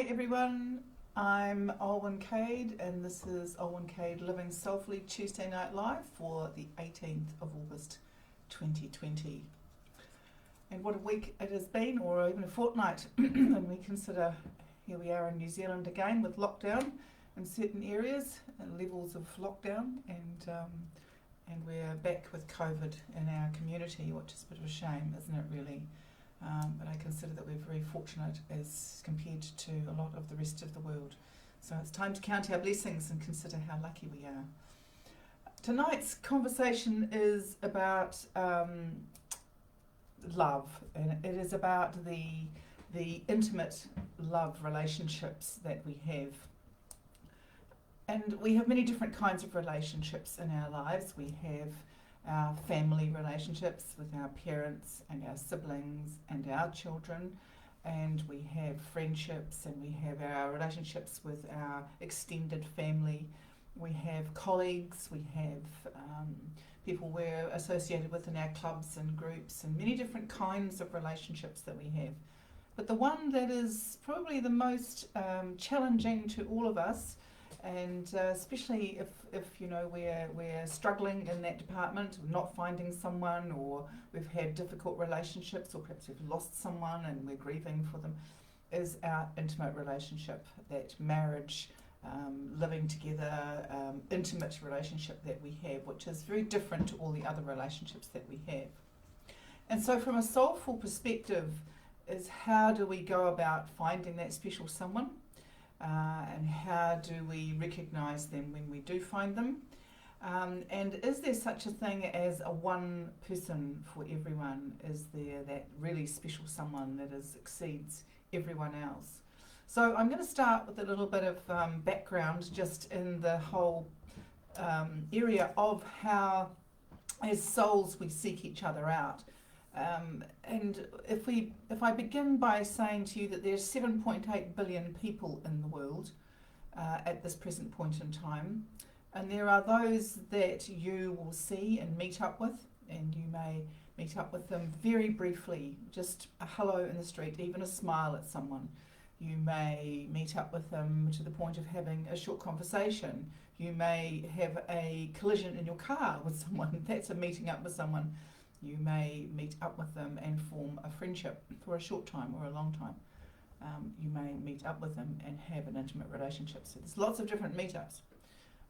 everyone, I'm Olwen Cade and this is Olwen Cade Living Soulfully Tuesday Night Live for the 18th of August 2020. And what a week it has been, or even a fortnight, when we consider here we are in New Zealand again with lockdown in certain areas and levels of lockdown, and we're back with COVID in our community, which is a bit of a shame, isn't it really? But I consider that we're very fortunate as compared to a lot of the rest of the world. So it's time to count our blessings and consider how lucky we are. Tonight's conversation is about love, and it is about the intimate love relationships that we have. And we have many different kinds of relationships in our lives. We have our family relationships with our parents and our siblings and our children, and we have friendships, and we have our relationships with our extended family. We have colleagues, we have people we're associated with in our clubs and groups, and many different kinds of relationships that we have. But the one that is probably the most challenging to all of us, and especially if you know we're struggling in that department, not finding someone, or we've had difficult relationships, or perhaps we've lost someone and we're grieving for them, is our intimate relationship, that marriage, living together, intimate relationship that we have, which is very different to all the other relationships that we have. And so from a soulful perspective is, how do we go about finding that special someone? And how do we recognise them when we do find them? And is there such a thing as a one person for everyone? Is there that really special someone that exceeds everyone else? So I'm going to start with a little bit of background just in the whole area of how, as souls, we seek each other out. And if I begin by saying to you that there's 7.8 billion people in the world at this present point in time, and there are those that you will see and meet up with, and you may meet up with them very briefly, just a hello in the street, even a smile at someone. You may meet up with them to the point of having a short conversation. You may have a collision in your car with someone. That's a meeting up with someone. You may meet up with them and form a friendship for a short time or a long time. You may meet up with them and have an intimate relationship. So there's lots of different meetups.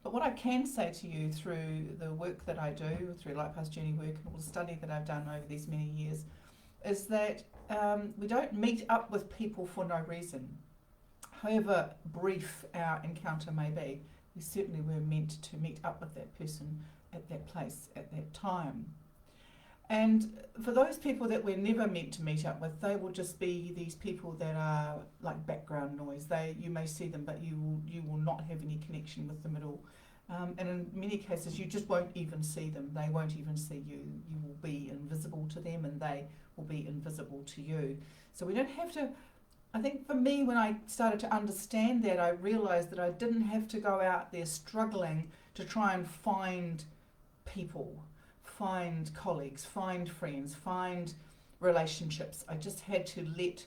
But what I can say to you through the work that I do, through Light Path Journey work and all the study that I've done over these many years, is that we don't meet up with people for no reason. However brief our encounter may be, we certainly were meant to meet up with that person at that place, at that time. And for those people that we're never meant to meet up with, they will just be these people that are like background noise. You may see them, but you will not have any connection with them at all. And in many cases, you just won't even see them. They won't even see you. You will be invisible to them, and they will be invisible to you. So we don't have to. I think for me, when I started to understand that, I realised that I didn't have to go out there struggling to try and find people, find colleagues, find friends, find relationships. I just had to let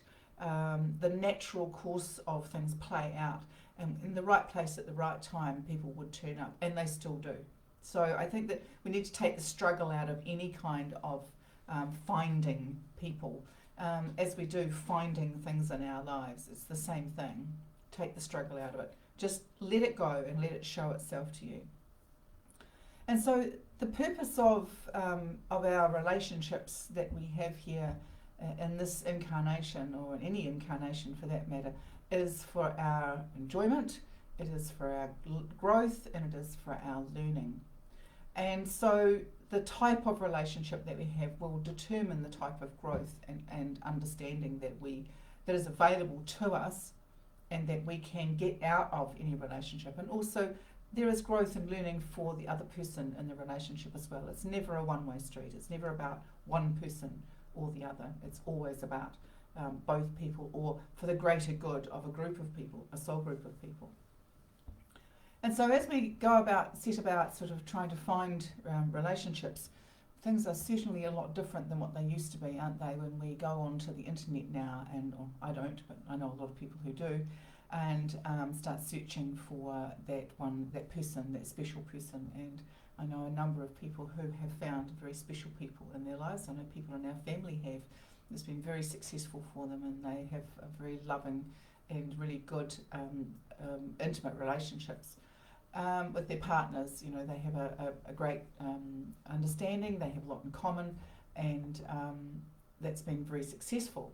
the natural course of things play out, and in the right place at the right time people would turn up, and they still do. So I think that we need to take the struggle out of any kind of finding people, as we do finding things in our lives. It's the same thing. Take the struggle out of it. Just let it go and let it show itself to you. And so the purpose of our relationships that we have here in this incarnation, or in any incarnation for that matter, is for our enjoyment, it is for our growth, and it is for our learning. And so the type of relationship that we have will determine the type of growth and understanding that is available to us, and that we can get out of any relationship. And also, there is growth and learning for the other person in the relationship as well. It's never a one-way street. It's never about one person or the other. It's always about both people, or for the greater good of a group of people, a soul group of people. And so as we set about sort of trying to find relationships, things are certainly a lot different than what they used to be, aren't they, when we go onto the internet now, and I don't, but I know a lot of people who do, and start searching for that person, that special person. And I know a number of people who have found very special people in their lives. I know people in our family have. It's been very successful for them, and they have a very loving and really good intimate relationships with their partners. You know, they have a great understanding, they have a lot in common, and that's been very successful.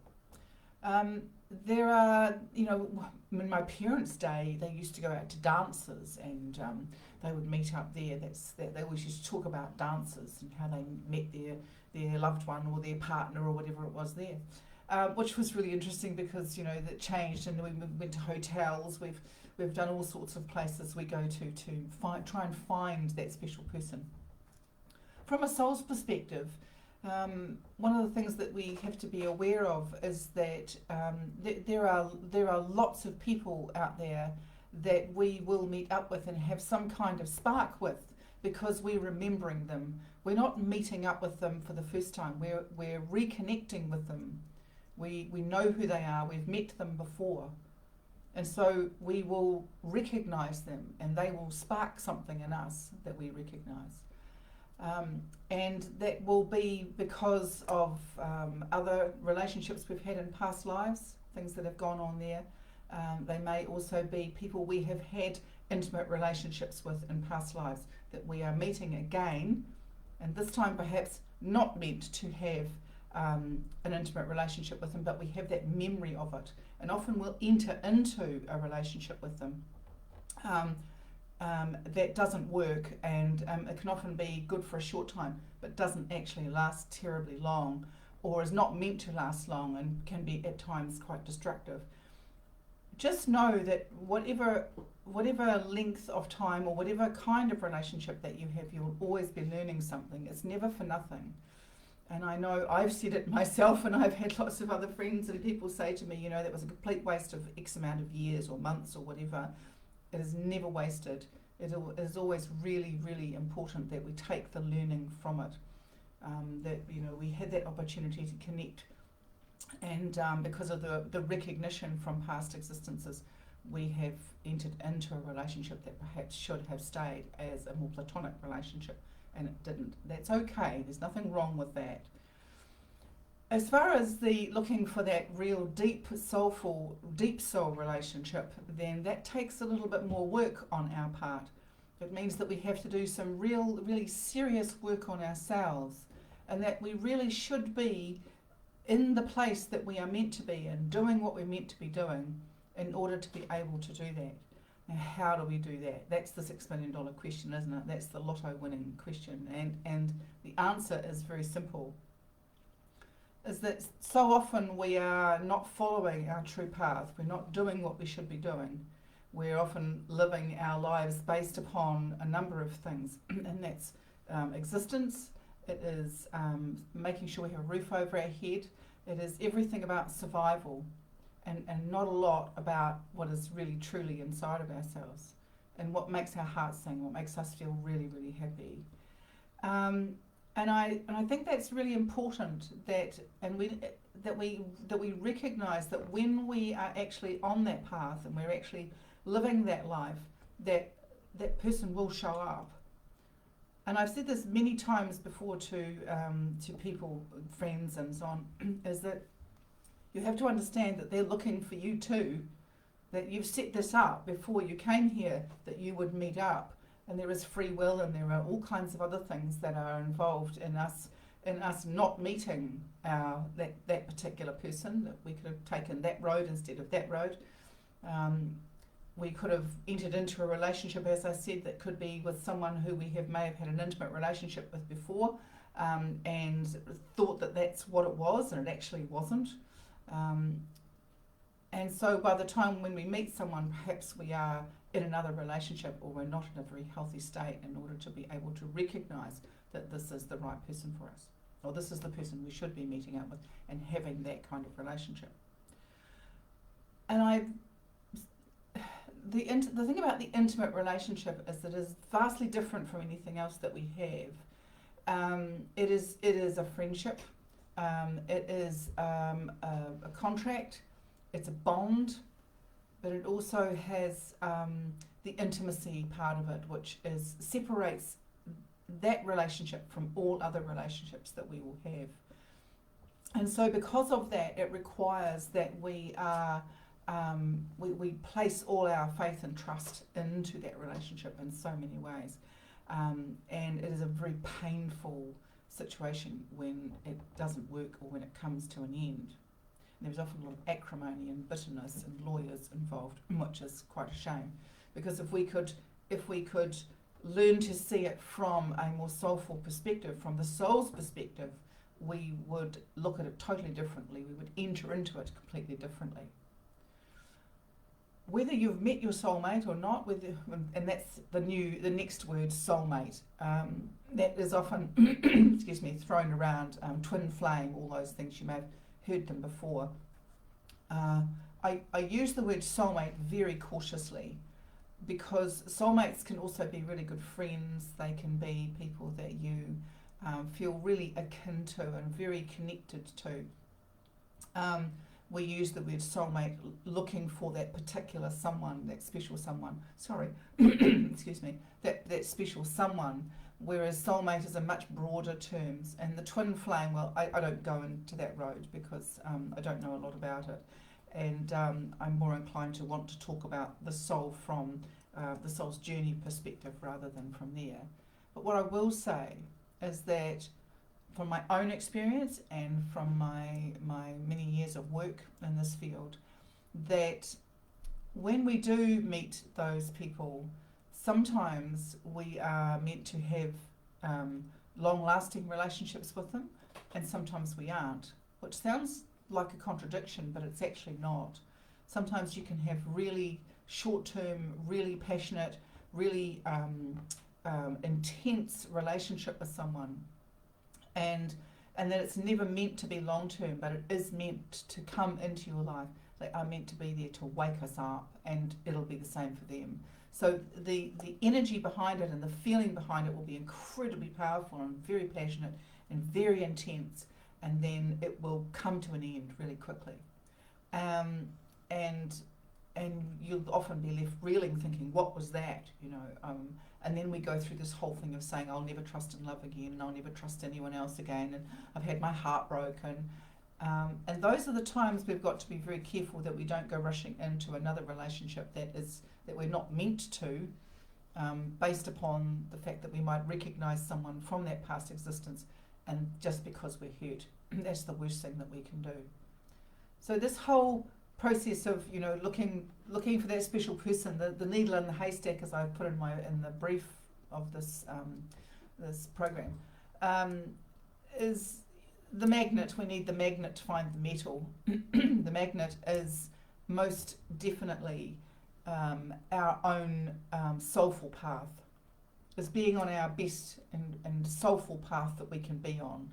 There are, you know, in my parents' day, they used to go out to dances, and they would meet up there. They always used to talk about dances and how they met their loved one or their partner or whatever it was there, which was really interesting because, you know, that changed, and we went to hotels. We've done all sorts of places we go to try and find that special person. From a soul's perspective, one of the things that we have to be aware of is that there are lots of people out there that we will meet up with and have some kind of spark with, because we're remembering them. We're not meeting up with them for the first time. We're reconnecting with them. We know who they are. We've met them before. And so we will recognise them, and they will spark something in us that we recognise. And that will be because of other relationships we've had in past lives, things that have gone on there. They may also be people we have had intimate relationships with in past lives that we are meeting again, and this time perhaps not meant to have an intimate relationship with them, but we have that memory of it, and often we'll enter into a relationship with them that doesn't work, and it can often be good for a short time, but doesn't actually last terribly long, or is not meant to last long, and can be at times quite destructive. Just know that whatever length of time or whatever kind of relationship that you have, you'll always be learning something. It's never for nothing. And I know I've said it myself, and I've had lots of other friends and people say to me, you know, that was a complete waste of X amount of years or months or whatever. It is never wasted. It is always really, really important that we take the learning from it. That, you know, we had that opportunity to connect, and because of the recognition from past existences, we have entered into a relationship that perhaps should have stayed as a more platonic relationship, and it didn't. That's okay. There's nothing wrong with that. As far as the looking for that real deep soul relationship, then that takes a little bit more work on our part. It means that we have to do some really serious work on ourselves, and that we really should be in the place that we are meant to be and doing what we're meant to be doing in order to be able to do that. Now, how do we do that? That's the $6 million question, isn't it? That's the lotto winning question. And the answer is very simple. Is that so often we are not following our true path. We're not doing what we should be doing. We're often living our lives based upon a number of things. And that's existence. It is making sure we have a roof over our head. It is everything about survival. And not a lot about what is really truly inside of ourselves, and what makes our hearts sing, what makes us feel really, really happy. And I think that's really important that we recognise that when we are actually on that path and we're actually living that life, that person will show up. And I've said this many times before to people, friends, and so on, is that you have to understand that they're looking for you too, that you've set this up before you came here, that you would meet up, and there is free will, and there are all kinds of other things that are involved in us not meeting that particular person. That we could have taken that road instead of that road. We could have entered into a relationship, as I said, that could be with someone who we may have had an intimate relationship with before, and thought that that's what it was, and it actually wasn't. And so by the time when we meet someone, perhaps we are in another relationship, or we're not in a very healthy state, in order to be able to recognise that this is the right person for us, or this is the person we should be meeting up with and having that kind of relationship. And the thing about the intimate relationship is that it is vastly different from anything else that we have. It is a friendship. It is a contract. It's a bond but it also has the intimacy part of it, which separates that relationship from all other relationships that we will have. And so because of that, it requires that we place all our faith and trust into that relationship in so many ways. And it is a very painful situation when it doesn't work or when it comes to an end. And there's often a lot of acrimony and bitterness and lawyers involved, which is quite a shame. Because if we could learn to see it from a more soulful perspective, from the soul's perspective, we would look at it totally differently. We would enter into it completely differently. Whether you've met your soulmate or not, and that's the next word, soulmate. That is often, excuse me, thrown around, twin flame, all those things. You may have heard them before. I use the word soulmate very cautiously, because soulmates can also be really good friends. They can be people that you feel really akin to and very connected to. We use the word soulmate looking for that particular someone, that special someone. Sorry, excuse me, that special someone, whereas soulmate is a much broader terms. And the twin flame, well, I don't go into that road because I don't know a lot about it. And I'm more inclined to want to talk about the soul from the soul's journey perspective rather than from there. But what I will say is that from my own experience and from my many years of work in this field, that when we do meet those people, sometimes we are meant to have long-lasting relationships with them, and sometimes we aren't, which sounds like a contradiction, but it's actually not. Sometimes you can have really short-term, really passionate, really intense relationship with someone, and that it's never meant to be long-term, but it is meant to come into your life. They are meant to be there to wake us up, and it'll be the same for them. So the energy behind it and the feeling behind it will be incredibly powerful and very passionate and very intense, and then it will come to an end really quickly. And you'll often be left reeling, thinking, what was that, and then we go through this whole thing of saying, I'll never trust and love again, and I'll never trust anyone else again, and I've had my heart broken. And those are the times we've got to be very careful that we don't go rushing into another relationship that we're not meant to, based upon the fact that we might recognise someone from that past existence, and just because we're hurt, that's the worst thing that we can do. So this whole process of looking for that special person, the needle in the haystack, as I put in the brief of this this program, is the magnet. We need the magnet to find the metal. The magnet is most definitely our own soulful path, is being on our best and soulful path that we can be on.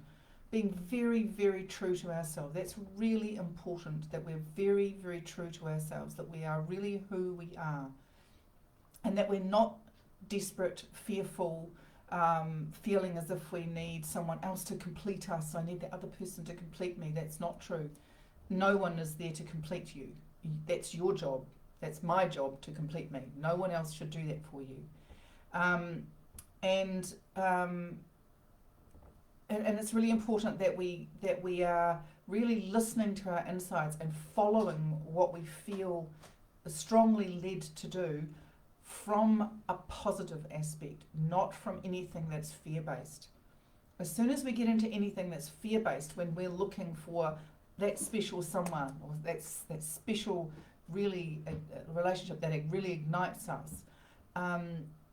Being very, very true to ourselves. That's really important, that we're very, very true to ourselves, that we are really who we are, and that we're not desperate, fearful, feeling as if we need someone else to complete us. I need the other person to complete me. That's not true. No one is there to complete you. That's your job. That's my job to complete me. No one else should do that for you. And it's really important that we are really listening to our insides and following what we feel strongly led to do from a positive aspect, not from anything that's fear-based. As soon as we get into anything that's fear-based, when we're looking for that special someone or that special really relationship that it really ignites us,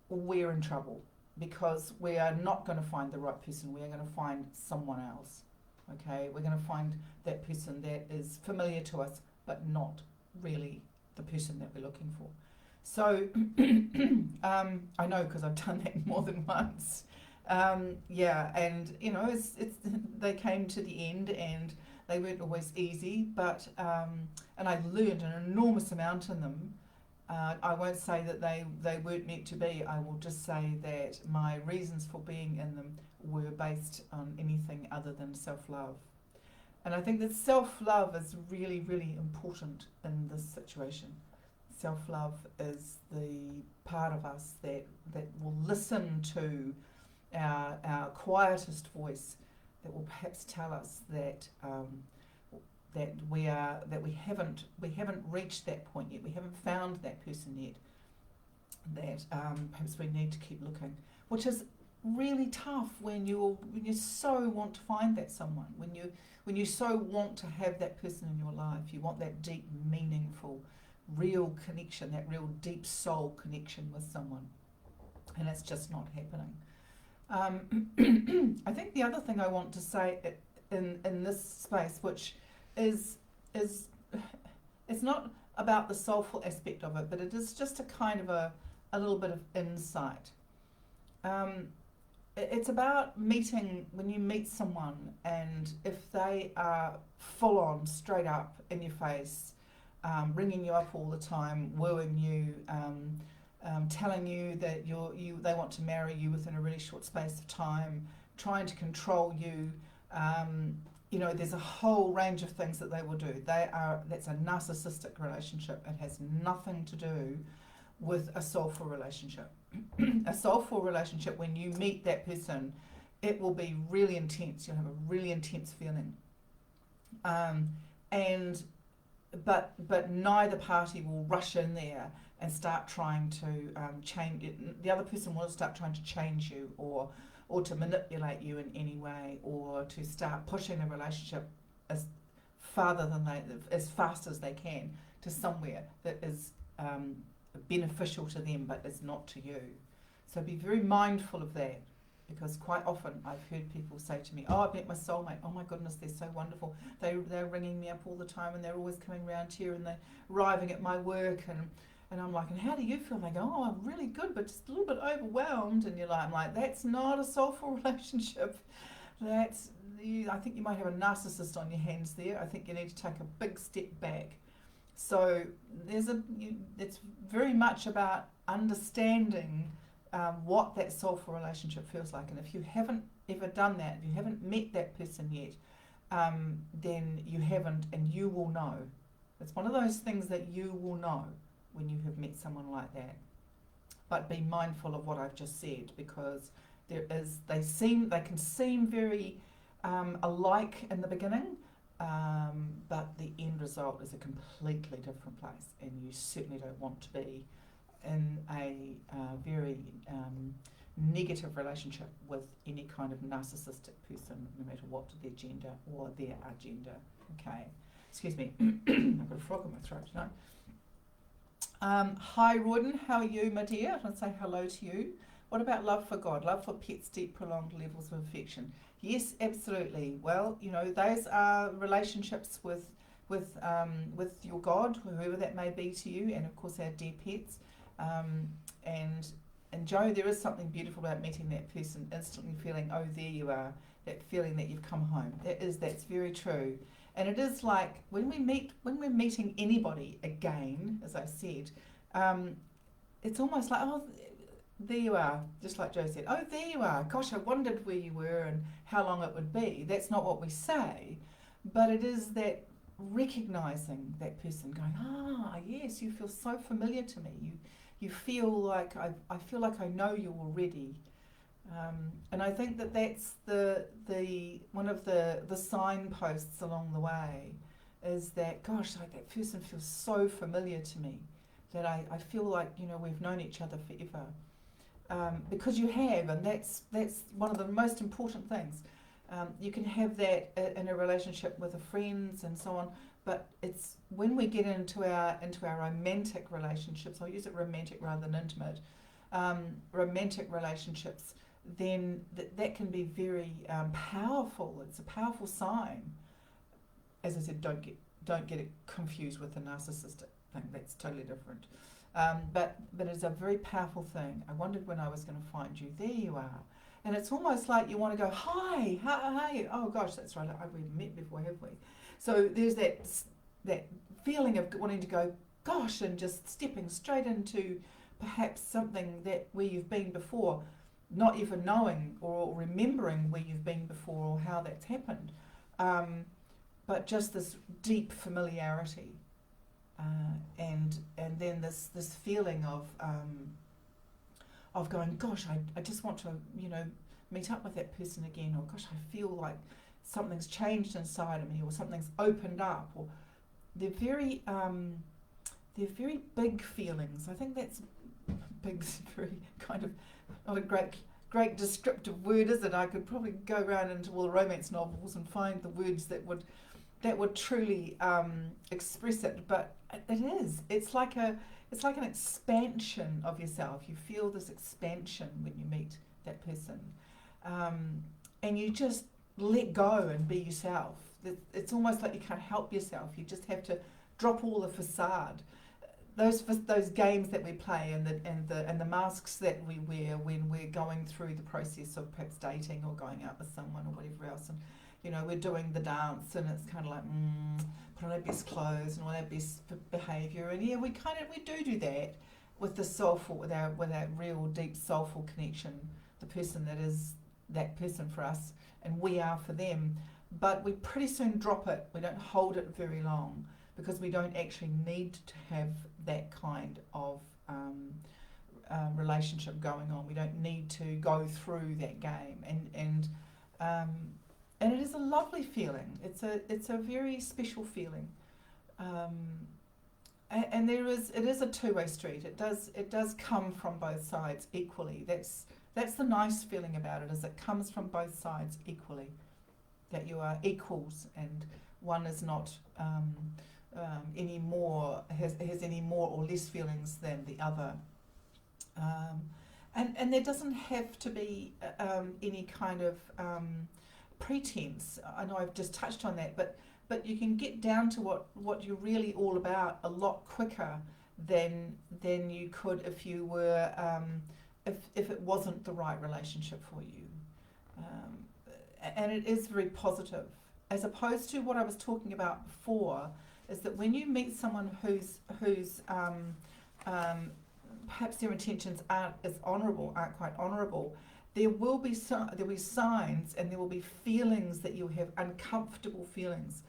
we're in trouble. Because we are not going to find the right person, we are going to find someone else. Okay, we're going to find that person that is familiar to us, but not really the person that we're looking for. So I know, because I've done that more than once. And it's they came to the end, and they weren't always easy, but and I learned an enormous amount in them. I won't say that they weren't meant to be. I will just say that my reasons for being in them were based on anything other than self-love. And I think that self-love is really, really important in this situation. Self-love is the part of us that will listen to our quietest voice, that will perhaps tell us that we haven't reached that point yet, we haven't found that person yet, that perhaps we need to keep looking, which is really tough when you so want to find that someone, when you so want to have that person in your life. You want that deep, meaningful, real connection, that real deep soul connection with someone, and it's just not happening. I think the other thing I want to say in this space, which is it's not about the soulful aspect of it, but it is just a kind of a little bit of insight. It's about when you meet someone, and if they are full on, straight up in your face, ringing you up all the time, wooing you, telling you that they want to marry you within a really short space of time, trying to control you. There's a whole range of things that they will do. That's a narcissistic relationship. It has nothing to do with a soulful relationship. A soulful relationship, when you meet that person, it will be really intense. You'll have a really intense feeling. But neither party will rush in there and start trying to change it. The other person will start trying to change you, or to manipulate you in any way, or to start pushing the relationship as fast as they can to somewhere that is beneficial to them but is not to you. So be very mindful of that, because quite often I've heard people say to me, "Oh, I've met my soulmate. Oh my goodness, they're so wonderful. They're ringing me up all the time, and they're always coming round here, and they're arriving at my work." And I'm like, "And how do you feel?" And they go, "Oh, I'm really good, but just a little bit overwhelmed." And I'm like, that's not a soulful relationship. I think you might have a narcissist on your hands there. I think you need to take a big step back. So it's very much about understanding what that soulful relationship feels like. And if you haven't ever done that, if you haven't met that person yet, then you haven't, and you will know. It's one of those things that you will know when you have met someone like that. But be mindful of what I've just said, because they can seem very alike in the beginning, but the end result is a completely different place, and you certainly don't want to be in a very negative relationship with any kind of narcissistic person, no matter what their gender or their agenda. Okay, excuse me, I've got a frog in my throat tonight. Hi Royden, how are you, my dear? I want to say hello to you. What about love for God, love for pets, deep prolonged levels of affection? Yes, absolutely. Well, those are relationships with your God, whoever that may be to you, and of course our dear pets. And Joe, there is something beautiful about meeting that person, instantly feeling, oh, there you are, that feeling that you've come home. That's very true. And it is like when we're meeting anybody again, as I said, it's almost like, oh, there you are, just like Joe said, oh, there you are, gosh, I wondered where you were and how long it would be. That's not what we say, but it is that recognising that person, going, yes, you feel so familiar to me. You feel like I feel like I know you already. And I think that's the one of the signposts along the way, is that, gosh, like that person feels so familiar to me that I feel like, we've known each other forever. Because you have, and that's one of the most important things. You can have that in a relationship with friends and so on, but it's when we get into our romantic relationships, I'll use it romantic rather than intimate, romantic relationships, then that can be very powerful. It's a powerful sign. As I said, don't get it confused with a narcissistic thing. That's totally different. But it's a very powerful thing. I wondered when I was going to find you. There you are. And it's almost like you want to go, hi. Oh gosh, that's right. We've met before, have we? So there's that feeling of wanting to go, gosh, and just stepping straight into perhaps something where you've been before, not even knowing or remembering where you've been before or how that's happened. But just this deep familiarity. and then this feeling of going, gosh, I just want to, meet up with that person again, or gosh, I feel like something's changed inside of me, or something's opened up, or they're very big feelings. I think that's big's very kind of not a great descriptive word, is it? I could probably go around into all the romance novels and find the words that would truly express it, but it is. It's like an expansion of yourself. You feel this expansion when you meet that person, and you just let go and be yourself. It's almost like you can't help yourself. You just have to drop all the facade. Those games that we play and the masks that we wear when we're going through the process of perhaps dating or going out with someone or whatever else, and we're doing the dance, and it's kind of like put on our best clothes and all our best behaviour, and we do that with the soulful, with our real deep soulful connection, the person that is that person for us and we are for them, but we pretty soon drop it. We don't hold it very long, because we don't actually need to have that kind of relationship going on. We don't need to go through that game, and it is a lovely feeling. It's a very special feeling, and it is a two-way street. It does come from both sides equally. That's the nice feeling about it, is it comes from both sides equally, that you are equals, and one is not has any more or less feelings than the other, and there doesn't have to be any kind of pretense. I know I've just touched on that, but you can get down to what you're really all about a lot quicker than you could if you were if it wasn't the right relationship for you, and it is very positive, as opposed to what I was talking about before, is that when you meet someone who's perhaps their intentions aren't quite honourable, there will be signs, and there will be feelings that you have, uncomfortable feelings,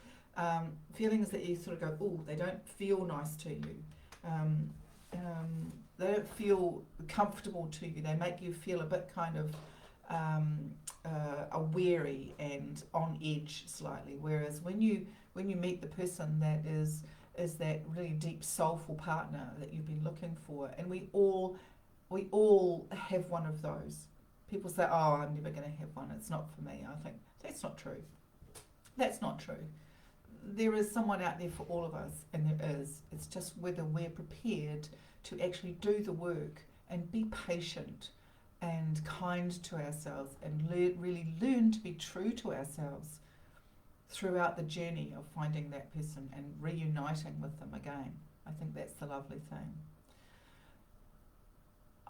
feelings that you sort of go, oh, they don't feel nice to you, they don't feel comfortable to you, they make you feel a bit kind of wary and on edge slightly, whereas when you meet the person that is that really deep soulful partner that you've been looking for, and we all have one of those. People say, oh, I'm never going to have one, it's not for me. I think that's not true. That's not true. There is someone out there for all of us, and there is. It's just whether we're prepared to actually do the work and be patient and kind to ourselves, and really learn to be true to ourselves throughout the journey of finding that person and reuniting with them again. I think that's the lovely thing.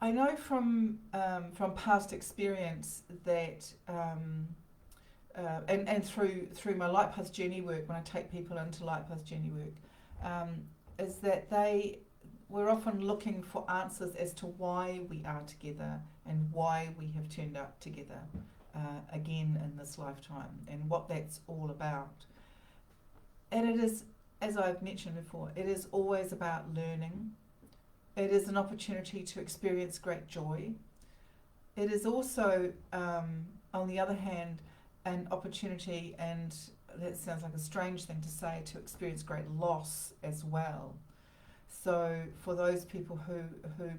I know from past experience that, and through my Light Path Journey work, when I take people into Light Path Journey work, is that we're often looking for answers as to why we are together and why we have turned up together again in this lifetime, and what that's all about. And it is, as I've mentioned before, it is always about learning. It is an opportunity to experience great joy. It is also, on the other hand, an opportunity, and that sounds like a strange thing to say, to experience great loss as well. So for those people who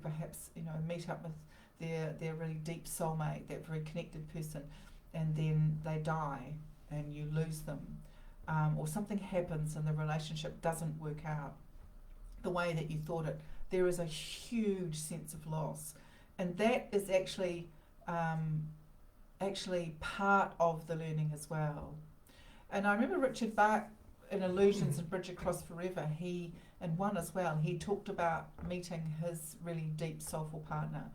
perhaps meet up with their really deep soulmate, that very connected person, and then they die and you lose them, or something happens and the relationship doesn't work out the way that you thought it, there is a huge sense of loss, and that is actually part of the learning as well. And I remember Richard Bach in Illusions and Bridge Across Forever, he talked about meeting his really deep soulful partner,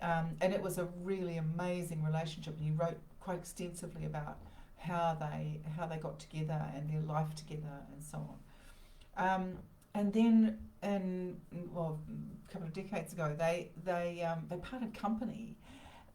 and it was a really amazing relationship, and he wrote quite extensively about how they got together and their life together and so on. And then, a couple of decades ago, they parted company,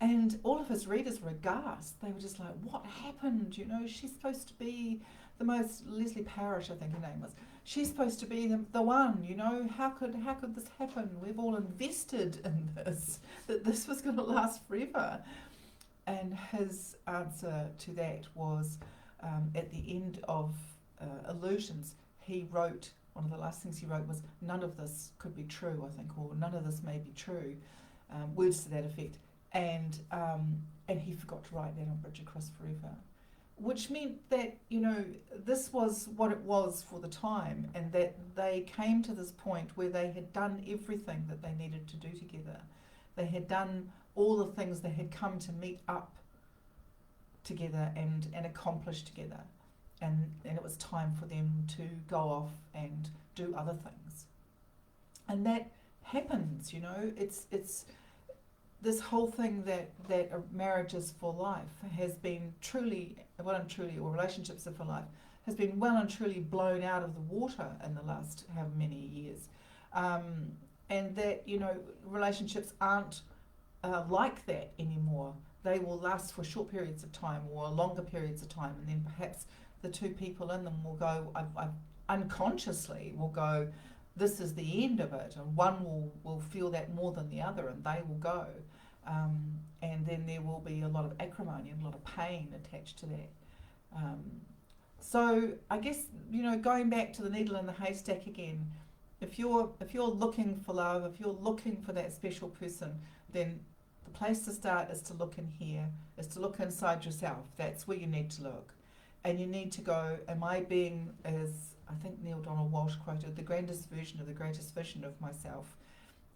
and all of his readers were aghast. They were just like, "What happened? She's supposed to be the most, Leslie Parrish, I think her name was. she's supposed to be the one, you know, how could this happen? We've all invested in this, that this was going to last forever. And his answer to that was, at the end of Illusions, he wrote, one of the last things he wrote was, none of this could be true, I think, or none of this may be true, words to that effect. And he forgot to write that on Bridge Across Forever, which meant that, you know, this was what it was for the time, and that they came to this point where they had done everything that they needed to do together. They had done all the things they had come to meet up together and accomplish together. And it was time for them to go off and do other things. And that happens, you know, it's this whole thing that marriages for life has been truly, or relationships are for life, has been well and truly blown out of the water in the last however many years. And that, you know, relationships aren't like that anymore. They will last for short periods of time or longer periods of time, and then perhaps the two people in them will go, unconsciously will go, this is the end of it, and one will feel that more than the other, and they will go. And then there will be a lot of acrimony and a lot of pain attached to that. So I guess, you know, going back to the needle in the haystack again, if you're looking for love, if you're looking for that special person, then the place to start is to look in here, is to look inside yourself. That's where you need to look. And you need to go, am I being, as I think Neil Donald Walsh quoted, the grandest version of the greatest vision of myself?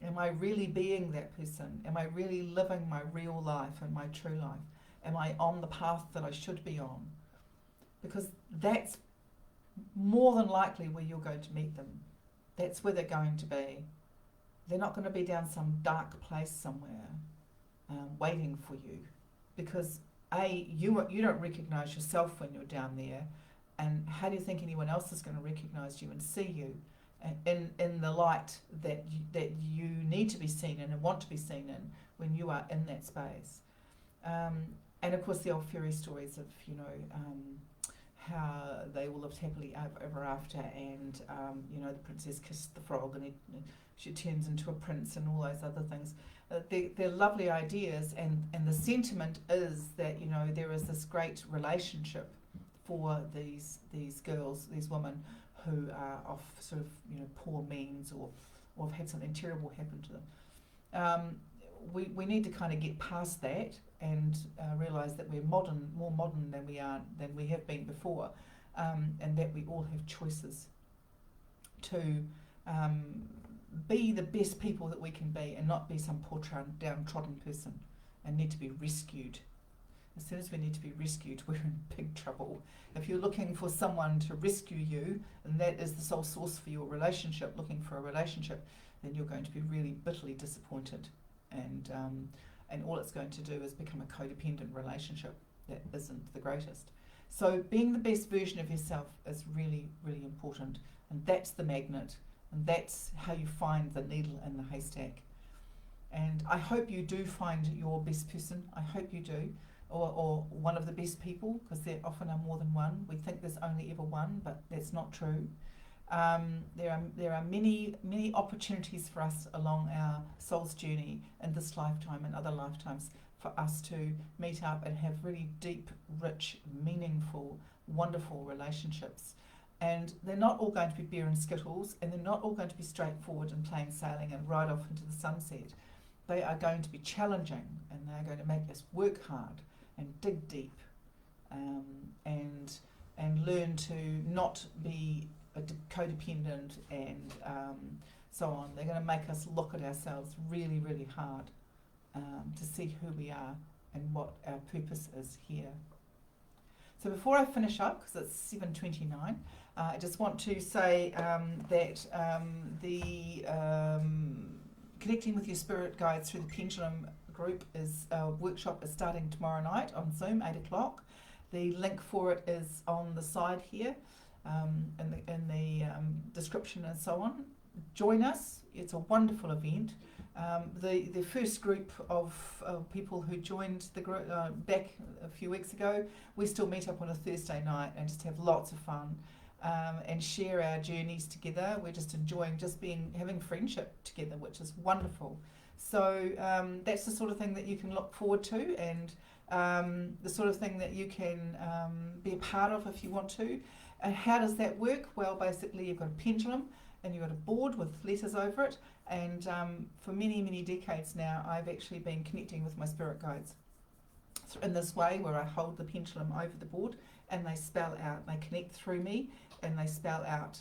Am I really being that person? Am I really living my real life and my true life? Am I on the path that I should be on? Because that's more than likely where you're going to meet them. That's where they're going to be. They're not going to be down some dark place somewhere waiting for you, because you don't recognise yourself when you're down there, and how do you think anyone else is going to recognise you and see you in the light that you need to be seen in and want to be seen in when you are in that space? And of course the old fairy stories of, you know, how they all lived happily ever after, and you know, the princess kissed the frog and she turns into a prince and all those other things. They're lovely ideas, and the sentiment is that, you know, there is this great relationship for these girls, these women who are off sort of, you know, poor means or have had something terrible happen to them. We need to kind of get past that and realise that we're more modern than we have been before, and that we all have choices to be the best people that we can be, and not be some poor downtrodden person and need to be rescued. As soon as we need to be rescued, we're in big trouble. If you're looking for someone to rescue you, and that is the sole source for your relationship, looking for a relationship, then you're going to be really bitterly disappointed, and all it's going to do is become a codependent relationship that isn't the greatest. So being the best version of yourself is really, really important, and that's the magnet, and that's how you find the needle in the haystack. And I hope you do find your best person. I hope you do. Or one of the best people, because there often are more than one. We think there's only ever one, but that's not true. There are many opportunities for us along our soul's journey in this lifetime and other lifetimes for us to meet up and have really deep, rich, meaningful, wonderful relationships. And they're not all going to be beer and skittles, and they're not all going to be straightforward and plain sailing and right off into the sunset. They are going to be challenging, and they're going to make us work hard and dig deep, and learn to not be a codependent and so on. They're going to make us look at ourselves really, really hard to see who we are and what our purpose is here. So before I finish up, because it's 7:29, I just want to say that the Connecting with Your Spirit Guides Through the Pendulum group workshop is starting tomorrow night on Zoom, 8 o'clock. The link for it is on the side here, in the description and so on. Join us. It's a wonderful event. The first group of people who joined the group back a few weeks ago, we still meet up on a Thursday night and just have lots of fun. and share our journeys together. We're just enjoying having friendship together, which is wonderful. So that's the sort of thing that you can look forward to, and the sort of thing that you can be a part of if you want to. And how does that work? Well, basically you've got a pendulum and you've got a board with letters over it, and for many, many decades now I've actually been connecting with my spirit guides in this way, where I hold the pendulum over the board and they spell out, they connect through me and they spell out.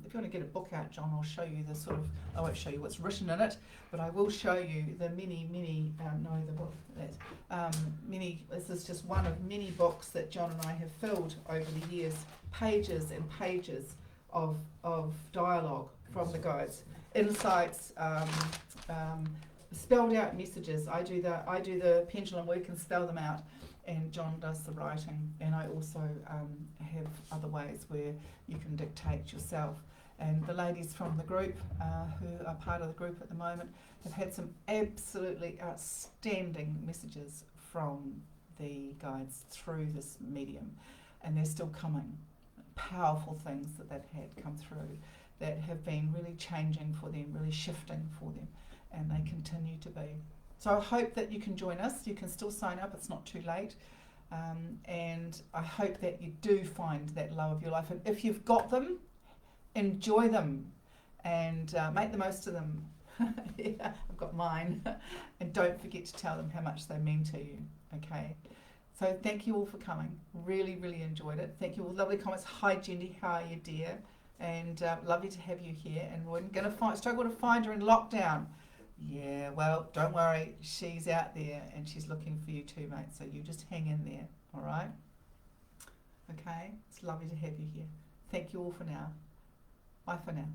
If you want to get a book out, John, I'll show you the sort of, I won't show you what's written in it, but I will show you the many, the book, this is just one of many books that John and I have filled over the years, pages and pages of dialogue from the guides, insights, spelled out messages. I do the pendulum work and spell them out, and John does the writing. And I also have other ways where you can dictate yourself. And the ladies from the group, who are part of the group at the moment, have had some absolutely outstanding messages from the guides through this medium, and they're still coming. Powerful things that they've had come through that have been really changing for them, really shifting for them, and they continue to be. So I hope that you can join us. You can still sign up, it's not too late. And I hope that you do find that love of your life. And if you've got them, enjoy them and make the most of them. Yeah, I've got mine. And don't forget to tell them how much they mean to you, okay? So thank you all for coming. Really, really enjoyed it. Thank you all. Lovely comments. Hi, Jenny. How are you, dear? And lovely to have you here. And we're going to struggle to find her in lockdown. Yeah, well, don't worry. She's out there and she's looking for you too, mate. So you just hang in there, all right? Okay? It's lovely to have you here. Thank you all for now. Bye for now.